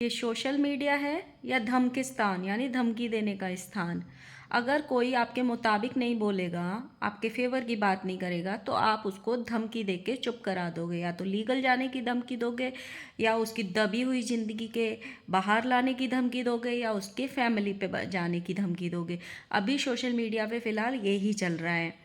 ये social media है या धमकिस्तान यानी धमकी देने का स्थान। अगर कोई आपके मुताबिक नहीं बोलेगा, आपके फेवर की बात नहीं करेगा, तो आप उसको धमकी दे के चुप करा दोगे। या तो लीगल जाने की धमकी दोगे, या उसकी दबी हुई ज़िंदगी के बाहर लाने की धमकी दोगे, या उसके फैमिली पे जाने की धमकी दोगे। अभी सोशल मीडिया पे फ़िलहाल यही चल रहा है।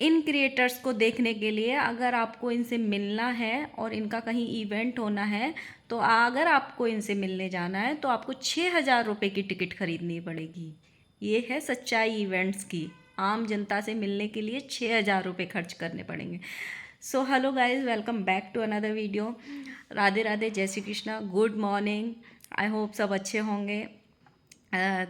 इन क्रिएटर्स को देखने के लिए अगर आपको इनसे मिलना है और इनका कहीं इवेंट होना है, तो अगर आपको इनसे मिलने जाना है तो आपको 6,000 रुपये की टिकट खरीदनी पड़ेगी। ये है सच्चाई इवेंट्स की। आम जनता से मिलने के लिए 6,000 रुपये खर्च करने पड़ेंगे। So hello guys, welcome back to another video. Radhe Radhe, जय Shri Krishna, good morning. I hope सब अच्छे होंगे।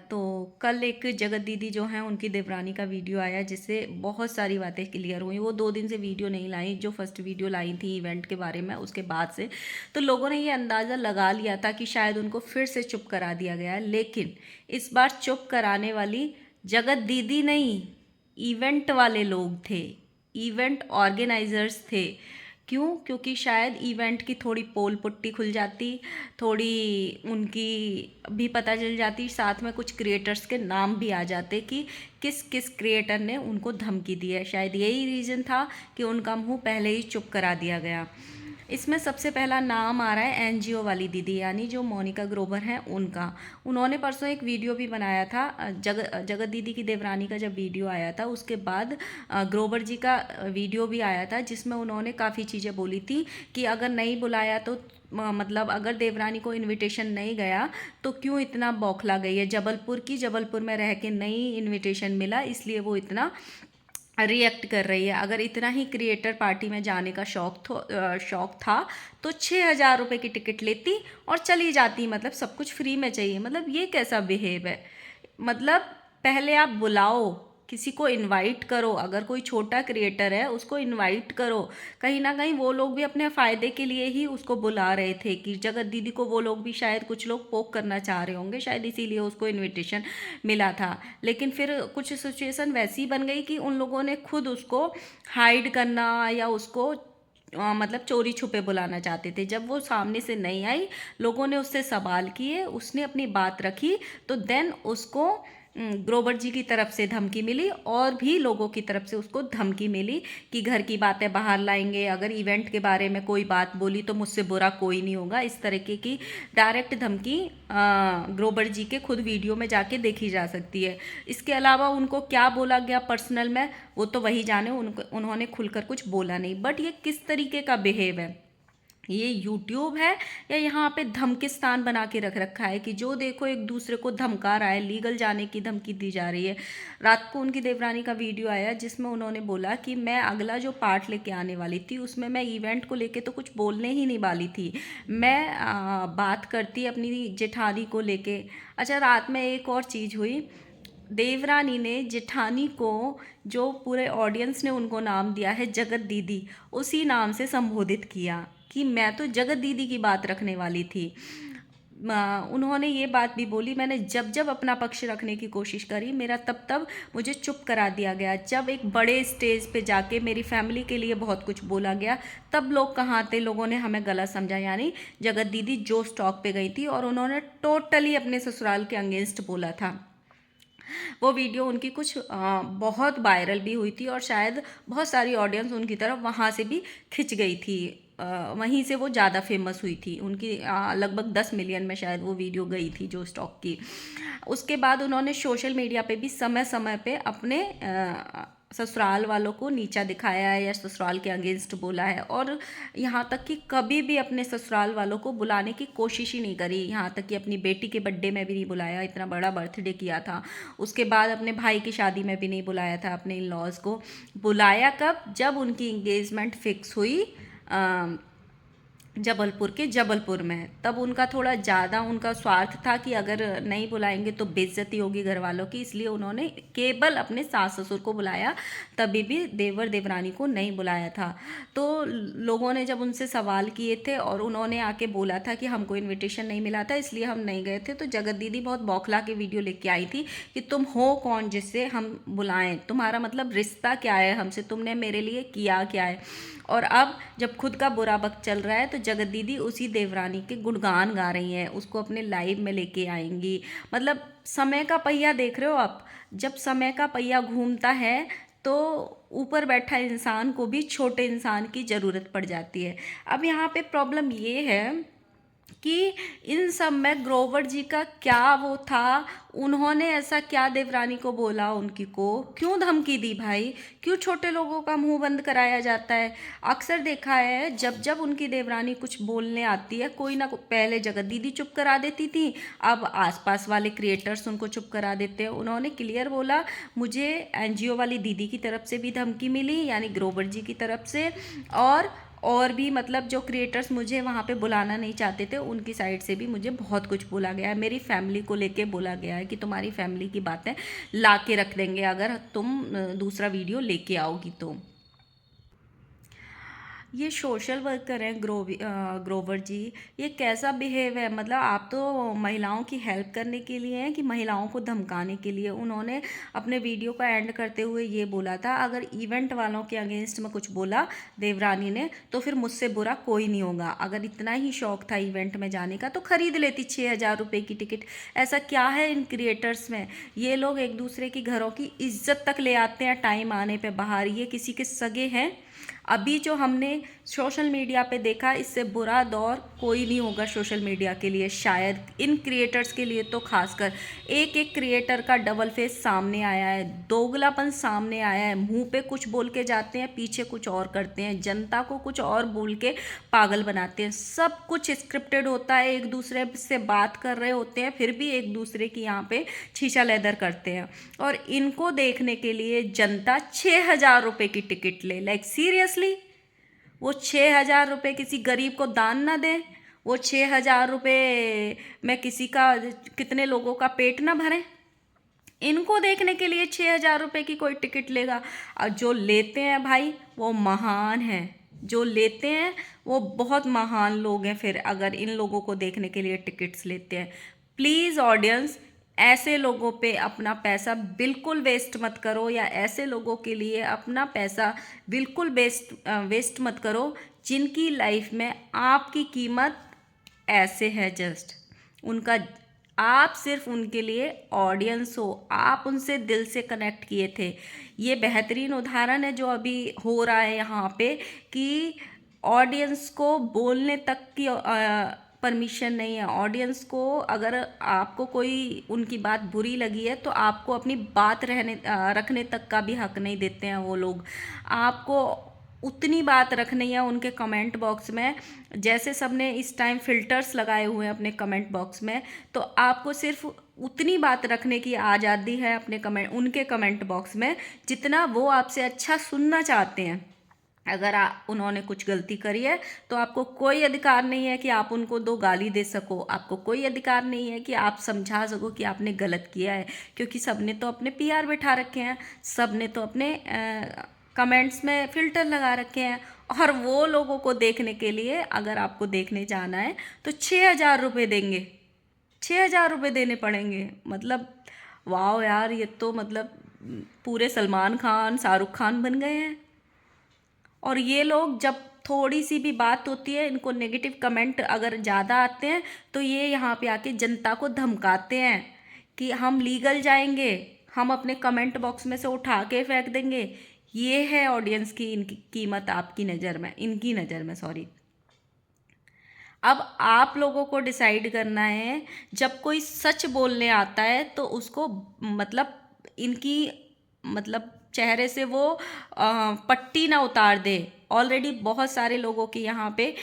तो कल एक जगत दीदी जो हैं उनकी देवरानी का वीडियो आया, जिससे बहुत सारी बातें क्लियर हुई। वो 2 दिन से वीडियो नहीं लाई, जो फर्स्ट वीडियो लाई थी इवेंट के बारे में, उसके बाद से तो लोगों ने ये अंदाज़ा लगा लिया था कि शायद उनको फिर से चुप करा दिया गया है। लेकिन इस बार चुप कराने वाली जगत दीदी नहीं, इवेंट वाले लोग थे, इवेंट ऑर्गेनाइजर्स थे। क्यों? क्योंकि शायद इवेंट की थोड़ी पोल पुट्टी खुल जाती, थोड़ी उनकी भी पता चल जाती, साथ में कुछ क्रिएटर्स के नाम भी आ जाते कि किस किस क्रिएटर ने उनको धमकी दी है। शायद यही रीज़न था कि उनका मुंह पहले ही चुप करा दिया गया। इसमें सबसे पहला नाम आ रहा है एनजीओ वाली दीदी, यानी जो मोनिका ग्रोवर हैं उनका। उन्होंने परसों एक वीडियो भी बनाया था। जगत दीदी की देवरानी का जब वीडियो आया था उसके बाद ग्रोवर जी का वीडियो भी आया था, जिसमें उन्होंने काफ़ी चीज़ें बोली थी कि अगर नहीं बुलाया तो मतलब अगर देवरानी को इनविटेशन नहीं गया तो क्यों इतना बौखला गई है। जबलपुर में रह के नहीं इनविटेशन मिला, इसलिए वो इतना रिएक्ट कर रही है। अगर इतना ही क्रिएटर पार्टी में जाने का शौक था तो 6,000 रुपये की टिकट लेती और चली जाती। मतलब सब कुछ फ्री में चाहिए, मतलब ये कैसा बिहेव है। मतलब पहले आप बुलाओ, किसी को इनवाइट करो। अगर कोई छोटा क्रिएटर है उसको इनवाइट करो। कहीं ना कहीं वो लोग भी अपने फ़ायदे के लिए ही उसको बुला रहे थे कि जगत दीदी को वो लोग भी शायद कुछ लोग पोक करना चाह रहे होंगे, शायद इसीलिए उसको इनविटेशन मिला था। लेकिन फिर कुछ सिचुएशन वैसी बन गई कि उन लोगों ने खुद उसको हाइड करना या उसको मतलब चोरी छुपे बुलाना चाहते थे। जब वो सामने से नहीं आई, लोगों ने उससे सवाल किए, उसने अपनी बात रखी, तो देन उसको ग्रोवर जी की तरफ से धमकी मिली और भी लोगों की तरफ से उसको धमकी मिली कि घर की बातें बाहर लाएंगे, अगर इवेंट के बारे में कोई बात बोली तो मुझसे बुरा कोई नहीं होगा। इस तरीके की डायरेक्ट धमकी ग्रोवर जी के खुद वीडियो में जाके देखी जा सकती है। इसके अलावा उनको क्या बोला गया पर्सनल में, वो तो वही जाने, उन्होंने खुलकर कुछ बोला नहीं। बट ये किस तरीके का बिहेव है, ये यूट्यूब है या यहाँ पे धमकिस्तान बना के रख रखा है कि जो देखो एक दूसरे को धमका रहा है, लीगल जाने की धमकी दी जा रही है। रात को उनकी देवरानी का वीडियो आया जिसमें उन्होंने बोला कि मैं अगला जो पार्ट लेके आने वाली थी उसमें मैं इवेंट को लेके तो कुछ बोलने ही नहीं वाली थी, मैं बात करती अपनी जेठानी को लेके। अच्छा, रात में एक और चीज़ हुई, देवरानी ने जेठानी को, जो पूरे ऑडियंस ने उनको नाम दिया है जगत दीदी, उसी नाम से संबोधित किया कि मैं तो जगत दीदी की बात रखने वाली थी। उन्होंने ये बात भी बोली, मैंने जब जब अपना पक्ष रखने की कोशिश करी, मेरा तब तब मुझे चुप करा दिया गया। जब एक बड़े स्टेज पे जाके मेरी फैमिली के लिए बहुत कुछ बोला गया, तब लोग कहाँ थे, लोगों ने हमें गलत समझा। यानी जगत दीदी जो स्टॉक पे गई थी और उन्होंने टोटली अपने ससुराल के अगेंस्ट बोला था। वो वीडियो उनकी कुछ बहुत वायरल भी हुई थी और शायद बहुत सारी ऑडियंस उनकी तरफ वहाँ से भी खिंच गई थी। वहीं से वो ज़्यादा फेमस हुई थी। उनकी लगभग 10 मिलियन में शायद वो वीडियो गई थी जो स्टॉक की। उसके बाद उन्होंने सोशल मीडिया पे भी समय समय पे अपने ससुराल वालों को नीचा दिखाया है या ससुराल के अगेंस्ट बोला है, और यहाँ तक कि कभी भी अपने ससुराल वालों को बुलाने की कोशिश ही नहीं करी। यहाँ तक कि अपनी बेटी के बर्थडे में भी नहीं बुलाया, इतना बड़ा बर्थडे किया था। उसके बाद अपने भाई की शादी में भी नहीं बुलाया था अपने इन लॉज को। बुलाया कब? जब उनकी इंगेजमेंट फिक्स हुई जबलपुर में। तब उनका थोड़ा ज़्यादा उनका स्वार्थ था कि अगर नहीं बुलाएंगे तो बेइज्जती होगी घर वालों की, इसलिए उन्होंने केवल अपने सास ससुर को बुलाया, तभी भी देवर देवरानी को नहीं बुलाया था। तो लोगों ने जब उनसे सवाल किए थे और उन्होंने आके बोला था कि हमको इनविटेशन नहीं मिला था इसलिए हम नहीं गए थे, तो जगत दीदी बहुत बौखला के वीडियो लेके आई थी कि तुम हो कौन जिससे हम बुलाएं, तुम्हारा मतलब रिश्ता क्या है हमसे, तुमने मेरे लिए किया क्या है। और अब जब खुद का बुरा वक्त चल रहा है तो जगत दीदी उसी देवरानी के गुणगान गा रही हैं, उसको अपने लाइव में लेके आएंगी। मतलब समय का पहिया देख रहे हो आप, जब समय का पहिया घूमता है तो ऊपर बैठा इंसान को भी छोटे इंसान की ज़रूरत पड़ जाती है। अब यहाँ पे प्रॉब्लम ये है कि इन सब में ग्रोवर जी का क्या वो था, उन्होंने ऐसा क्या देवरानी को बोला, उनकी को क्यों धमकी दी भाई, क्यों छोटे लोगों का मुंह बंद कराया जाता है। अक्सर देखा है जब जब उनकी देवरानी कुछ बोलने आती है कोई ना पहले जगत दीदी चुप करा देती थी, अब आसपास वाले क्रिएटर्स उनको चुप करा देते हैं। उन्होंने क्लियर बोला मुझे एनजीओ वाली दीदी की तरफ से भी धमकी मिली, यानी ग्रोवर जी की तरफ से, और भी मतलब जो क्रिएटर्स मुझे वहाँ पे बुलाना नहीं चाहते थे उनकी साइड से भी मुझे बहुत कुछ बोला गया है। मेरी फैमिली को लेके बोला गया है कि तुम्हारी फैमिली की बातें ला के रख देंगे अगर तुम दूसरा वीडियो लेके आओगी तो। ये सोशल वर्कर हैं ग्रोवर जी, ये कैसा बिहेव है। मतलब आप तो महिलाओं की हेल्प करने के लिए हैं कि महिलाओं को धमकाने के लिए। उन्होंने अपने वीडियो का एंड करते हुए ये बोला था अगर इवेंट वालों के अगेंस्ट में कुछ बोला देवरानी ने तो फिर मुझसे बुरा कोई नहीं होगा। अगर इतना ही शौक था इवेंट में जाने का तो खरीद लेती 6,000 रुपये की टिकट। ऐसा क्या है इन क्रिएटर्स में, ये लोग एक दूसरे की घरों की इज्जत तक ले आते हैं टाइम आने पे बाहर। ये किसी के सगे हैं। अभी जो हमने सोशल मीडिया पे देखा इससे बुरा दौर कोई नहीं होगा सोशल मीडिया के लिए, शायद इन क्रिएटर्स के लिए तो खासकर। एक एक क्रिएटर का डबल फेस सामने आया है, दोगलापन सामने आया है। मुंह पे कुछ बोल के जाते हैं, पीछे कुछ और करते हैं, जनता को कुछ और बोल के पागल बनाते हैं। सब कुछ स्क्रिप्टेड होता है, एक दूसरे से बात कर रहे होते हैं फिर भी एक दूसरे की यहाँ पे छीछा लेदर करते हैं। और इनको देखने के लिए जनता 6,000 रुपये की टिकट ले, लाइक सीरियसली। वो 6,000 रुपये किसी गरीब को दान ना दें, वो 6,000 रुपये में किसी का कितने लोगों का पेट ना भरें। इनको देखने के लिए 6,000 रुपये की कोई टिकट लेगा। और जो लेते हैं भाई वो महान हैं, जो लेते हैं वो बहुत महान लोग हैं। फिर अगर इन लोगों को देखने के लिए टिकट्स लेते हैं, प्लीज़ ऑडियंस ऐसे लोगों पे अपना पैसा बिल्कुल वेस्ट मत करो, या ऐसे लोगों के लिए अपना पैसा बिल्कुल वेस्ट मत करो जिनकी लाइफ में आपकी कीमत ऐसे है जस्ट उनका। आप सिर्फ उनके लिए ऑडियंस हो, आप उनसे दिल से कनेक्ट किए थे। ये बेहतरीन उदाहरण है जो अभी हो रहा है यहाँ पे कि ऑडियंस को बोलने तक की परमिशन नहीं है। ऑडियंस को अगर आपको कोई उनकी बात बुरी लगी है तो आपको अपनी बात रखने तक का भी हक नहीं देते हैं वो लोग। आपको उतनी बात रखनी है उनके कमेंट बॉक्स में, जैसे सबने इस टाइम फ़िल्टर्स लगाए हुए हैं अपने कमेंट बॉक्स में, तो आपको सिर्फ उतनी बात रखने की आज़ादी है अपने उनके कमेंट बॉक्स में जितना वो आपसे अच्छा सुनना चाहते हैं। अगर उन्होंने कुछ गलती करी है तो आपको कोई अधिकार नहीं है कि आप उनको दो गाली दे सको, आपको कोई अधिकार नहीं है कि आप समझा सको कि आपने गलत किया है, क्योंकि सबने तो अपने पीआर बिठा रखे हैं, सबने तो अपने कमेंट्स में फ़िल्टर लगा रखे हैं। और वो लोगों को देखने के लिए अगर आपको देखने जाना है तो 6,000 रुपये देंगे, 6,000 रुपये देने पड़ेंगे। मतलब वाह यार, ये तो मतलब पूरे सलमान खान शाहरुख खान बन गए हैं। और ये लोग जब थोड़ी सी भी बात होती है, इनको नेगेटिव कमेंट अगर ज़्यादा आते हैं तो ये यहाँ पे आके जनता को धमकाते हैं कि हम लीगल जाएंगे, हम अपने कमेंट बॉक्स में से उठा के फेंक देंगे। ये है ऑडियंस की इनकी कीमत आपकी नज़र में, इनकी नज़र में सॉरी। अब आप लोगों को डिसाइड करना है, जब कोई सच बोलने आता है तो उसको मतलब इनकी मतलब चेहरे से वो पट्टी ना उतार दे। ऑलरेडी बहुत सारे लोगों के यहाँ पे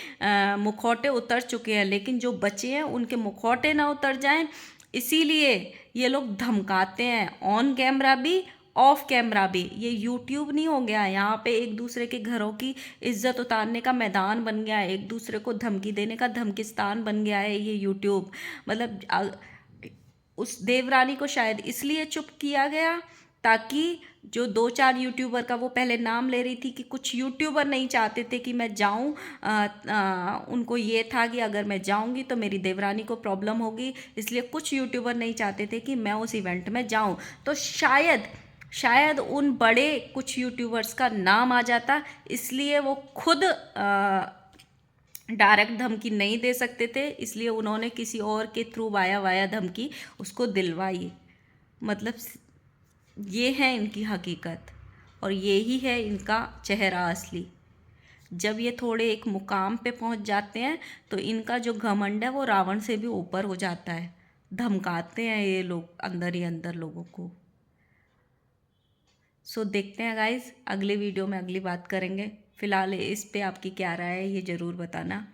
मुखौटे उतर चुके हैं, लेकिन जो बचे हैं उनके मुखौटे ना उतर जाएं, इसीलिए ये लोग धमकाते हैं, ऑन कैमरा भी ऑफ कैमरा भी। ये यूट्यूब नहीं हो गया, यहाँ पे एक दूसरे के घरों की इज्जत उतारने का मैदान बन गया है, एक दूसरे को धमकी देने का धमकिस्तान बन गया है ये यूट्यूब। मतलब उस देवरानी को शायद इसलिए चुप किया गया ताकि जो 2-4 यूट्यूबर का वो पहले नाम ले रही थी कि कुछ यूट्यूबर नहीं चाहते थे कि मैं जाऊं, उनको ये था कि अगर मैं जाऊंगी तो मेरी देवरानी को प्रॉब्लम होगी, इसलिए कुछ यूट्यूबर नहीं चाहते थे कि मैं उस इवेंट में जाऊं। तो शायद शायद उन बड़े कुछ यूट्यूबर्स का नाम आ जाता, इसलिए वो खुद डायरेक्ट धमकी नहीं दे सकते थे, इसलिए उन्होंने किसी और के थ्रू वाया वाया धमकी उसको दिलवाई। मतलब ये है इनकी हकीकत और यही है इनका चेहरा असली। जब ये थोड़े एक मुकाम पे पहुंच जाते हैं तो इनका जो घमंड है वो रावण से भी ऊपर हो जाता है। धमकाते हैं ये लोग अंदर ही अंदर लोगों को। सो देखते हैं गाइस, अगले वीडियो में अगली बात करेंगे। फ़िलहाल इस पे आपकी क्या राय है ये ज़रूर बताना।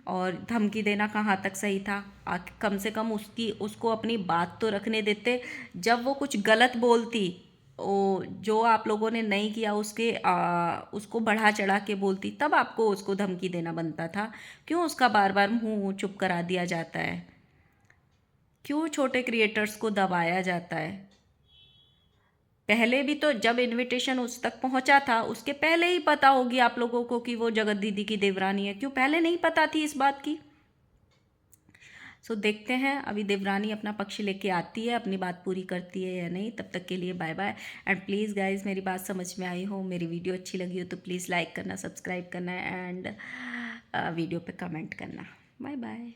और धमकी देना कहाँ तक सही था? कम से कम उसको अपनी बात तो रखने देते। जब वो कुछ गलत बोलती, ओ जो आप लोगों ने नहीं किया उसको बढ़ा चढ़ा के बोलती, तब आपको उसको धमकी देना बनता था। क्यों उसका बार बार मुंह चुप करा दिया जाता है? क्यों छोटे क्रिएटर्स को दबाया जाता है? पहले भी तो जब इनविटेशन उस तक पहुंचा था उसके पहले ही पता होगी आप लोगों को कि वो जगत दीदी की देवरानी है। क्यों पहले नहीं पता थी इस बात की? सो देखते हैं अभी देवरानी अपना पक्ष लेके आती है, अपनी बात पूरी करती है या नहीं। तब तक के लिए bye bye. And please guys, मेरी बात समझ में आई हो, मेरी वीडियो अच्छी लगी हो तो प्लीज़ लाइक करना, सब्सक्राइब करना एंड वीडियो पे कमेंट करना। Bye bye.